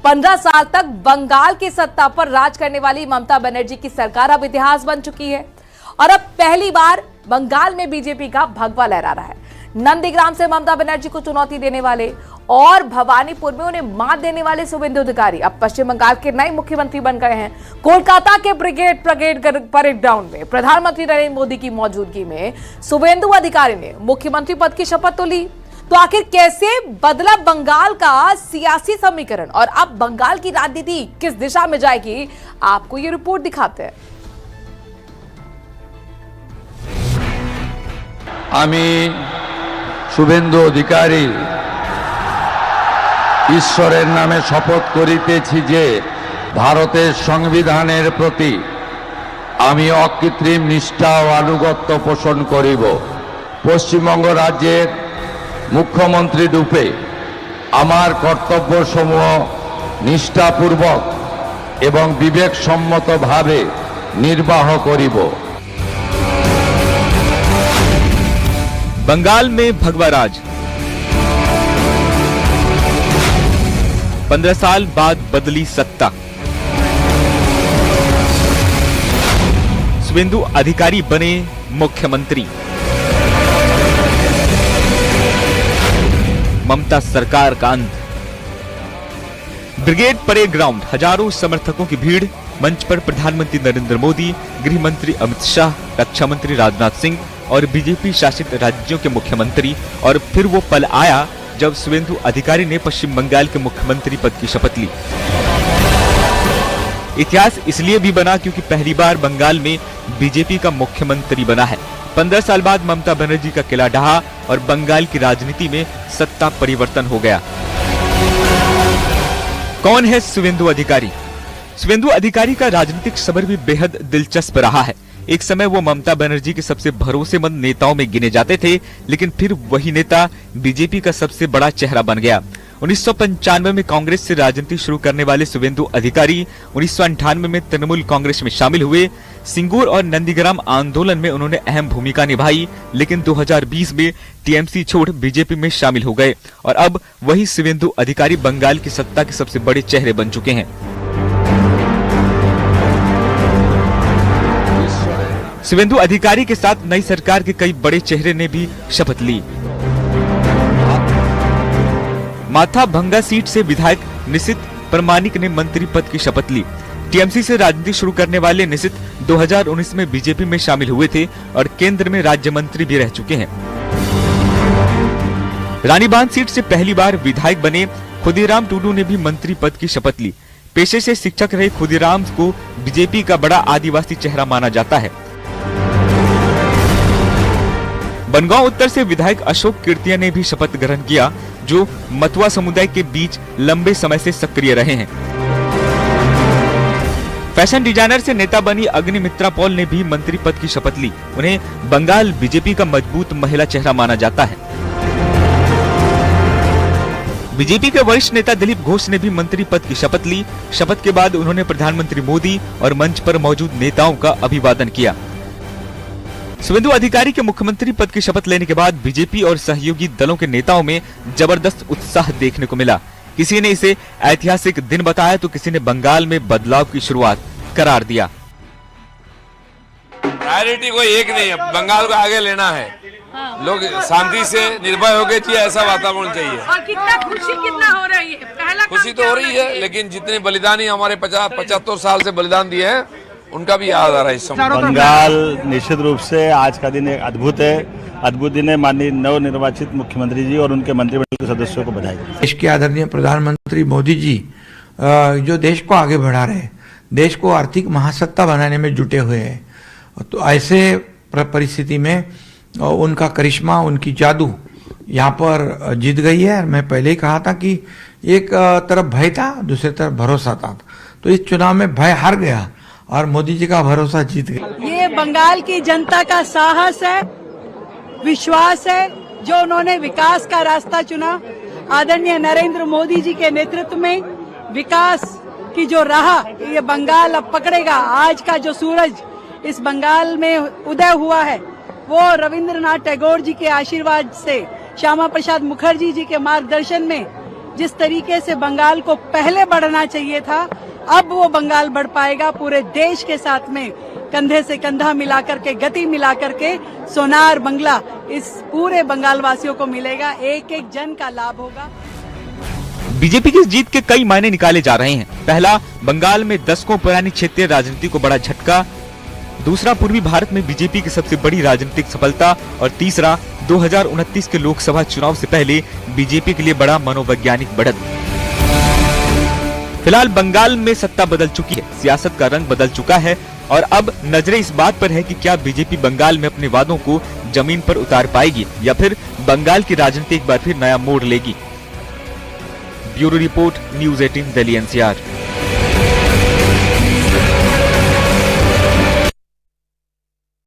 15 साल तक बंगाल की सत्ता पर राज करने वाली ममता बनर्जी की सरकार अब इतिहास बन चुकी है और अब पहली बार बंगाल में बीजेपी का भगवा लहरा रहा है। नंदीग्राम से ममता बनर्जी को चुनौती देने वाले और भवानीपुर में उन्हें मात देने वाले शुभेंदु अधिकारी अब पश्चिम बंगाल के नए मुख्यमंत्री बन गए हैं। कोलकाता के ब्रिगेड परेड ग्राउंड में प्रधानमंत्री नरेंद्र मोदी की मौजूदगी में शुभेंदु अधिकारी ने मुख्यमंत्री पद की शपथ तो ली। तो आखिर कैसे बदला बंगाल का सियासी समीकरण और अब बंगाल की राजनीति किस दिशा में जाएगी, आपको ये रिपोर्ट दिखाते हैं। আমি শুভেন্দু অধিকারী ঈশ্বরের নামে শপথ করিতেছি যে ভারতের সংবিধানের প্রতি আমি অকৃত্রিম নিষ্ঠা ও আনুগত্য পোষণ করিব। পশ্চিমবঙ্গ রাজ্যের মুখ্যমন্ত্রী রূপে আমার কর্তব্যসমূহ নিষ্ঠাপূর্বক এবং বিবেকসম্মতভাবে নির্বাহ করিব। बंगाल में भगवा राज 15 साल बाद बदली सत्ता। शुभेंदु अधिकारी बने मुख्यमंत्री। ममता सरकार का अंत। ब्रिगेड परेड ग्राउंड, हजारों समर्थकों की भीड़। मंच पर प्रधानमंत्री नरेंद्र मोदी, गृह मंत्री अमित शाह, रक्षा मंत्री राजनाथ सिंह और बीजेपी शासित राज्यों के मुख्यमंत्री। और फिर वो पल आया जब शुभेंदु अधिकारी ने पश्चिम बंगाल के मुख्यमंत्री पद की शपथ ली। इतिहास इसलिए भी बना क्योंकि पहली बार बंगाल में बीजेपी का मुख्यमंत्री बना है। 15 साल बाद ममता बनर्जी का किला ढहा और बंगाल की राजनीति में सत्ता परिवर्तन हो गया। कौन है शुभेंदु अधिकारी? शुभेंदु अधिकारी का राजनीतिक सफर भी बेहद दिलचस्प रहा है। एक समय वो ममता बनर्जी के सबसे भरोसेमंद नेताओं में गिने जाते थे, लेकिन फिर वही नेता बीजेपी का सबसे बड़ा चेहरा बन गया। 1995 में कांग्रेस से राजनीति शुरू करने वाले शुभेंदु अधिकारी 1998 में तृणमूल कांग्रेस में शामिल हुए। सिंगूर और नंदीग्राम आंदोलन में उन्होंने अहम भूमिका निभाई, लेकिन 2020 में टीएमसी छोड़ बीजेपी में शामिल हो गए और अब वही शुभेंदु अधिकारी बंगाल की सत्ता के सबसे बड़े चेहरे बन चुके हैं। शुभेंदु अधिकारी के साथ नई सरकार के कई बड़े चेहरे ने भी शपथ ली। माथा भंगा सीट से विधायक निशित प्रमाणिक ने मंत्री पद की शपथ ली। टीएमसी से राजनीति शुरू करने वाले निशित 2019 में बीजेपी में शामिल हुए थे और केंद्र में राज्य मंत्री भी रह चुके हैं। रानीबांध सीट से पहली बार विधायक बने खुदीराम टूडू ने भी मंत्री पद की शपथ ली। पेशे से शिक्षक रहे खुदीराम को बीजेपी का बड़ा आदिवासी चेहरा माना जाता है। बनगांव उत्तर से विधायक अशोक कीर्तिया ने भी शपथ ग्रहण किया, जो मतुआ समुदाय के बीच लंबे समय से सक्रिय रहे हैं। फैशन डिजाइनर से नेता बनी अग्निमित्रा पॉल ने भी मंत्री पद की शपथ ली। उन्हें बंगाल बीजेपी का मजबूत महिला चेहरा माना जाता है। बीजेपी के वरिष्ठ नेता दिलीप घोष ने भी मंत्री पद की शपथ ली। शपथ के बाद उन्होंने प्रधानमंत्री मोदी और मंच पर मौजूद नेताओं का अभिवादन किया। शुभेंदु अधिकारी के मुख्यमंत्री पद की शपथ लेने के बाद बीजेपी और सहयोगी दलों के नेताओं में जबरदस्त उत्साह देखने को मिला। किसी ने इसे ऐतिहासिक दिन बताया तो किसी ने बंगाल में बदलाव की शुरुआत करार दिया। प्रायोरिटी कोई एक नहीं है, बंगाल को आगे लेना है। लोग शांति से निर्भय हो गए चाहिए, ऐसा वातावरण चाहिए। और कितना हो रही है, पहला खुशी तो हो रही है, लेकिन जितने बलिदानी हमारे 50-75 साल से बलिदान दिए हैं उनका भी याद आ रहा है इस समय। बंगाल निश्चित रूप से आज का दिन एक अद्भुत दिन है। माननीय नवनिर्वाचित मुख्यमंत्री जी और उनके मंत्रिमंडल के सदस्यों को बधाई। देश के आदरणीय प्रधानमंत्री मोदी जी जो देश को आगे बढ़ा रहे हैं, देश को आर्थिक महासत्ता बनाने में जुटे हुए हैं, तो ऐसे परिस्थिति में उनका करिश्मा, उनकी जादू यहाँ पर जीत गई है। मैं पहले ही कहा था कि एक तरफ भय था, दूसरी तरफ भरोसा था, तो इस चुनाव में भय हार गया और मोदी जी का भरोसा जीत गया। ये बंगाल की जनता का साहस है, विश्वास है, जो उन्होंने विकास का रास्ता चुना। आदरणीय नरेंद्र मोदी जी के नेतृत्व में विकास की जो राह ये बंगाल अब पकड़ेगा। आज का जो सूरज इस बंगाल में उदय हुआ है वो रविंद्रनाथ टैगोर जी के आशीर्वाद से, श्यामा प्रसाद मुखर्जी जी के मार्गदर्शन में जिस तरीके से बंगाल को पहले बढ़ना चाहिए था, अब वो बंगाल बढ़ पाएगा। पूरे देश के साथ में कंधे से कंधा मिलाकर के, गति मिलाकर के सोनार बंगला इस पूरे बंगाल वासियों को मिलेगा। एक एक जन का लाभ होगा। बीजेपी की इस जीत के कई मायने निकाले जा रहे हैं। पहला, बंगाल में दशकों पुरानी क्षेत्रीय राजनीति को बड़ा झटका। दूसरा, पूर्वी भारत में बीजेपी की सबसे बड़ी राजनीतिक सफलता। और तीसरा, 2029 के लोकसभा चुनाव से पहले बीजेपी के लिए बड़ा मनोवैज्ञानिक बढ़त। फिलहाल बंगाल में सत्ता बदल चुकी है, सियासत का रंग बदल चुका है और अब नजरें इस बात पर है कि क्या बीजेपी बंगाल में अपने वादों को जमीन पर उतार पाएगी या फिर बंगाल की राजनीति एक बार फिर नया मोड़ लेगी। Bureau report, news 18 Delhi NCR।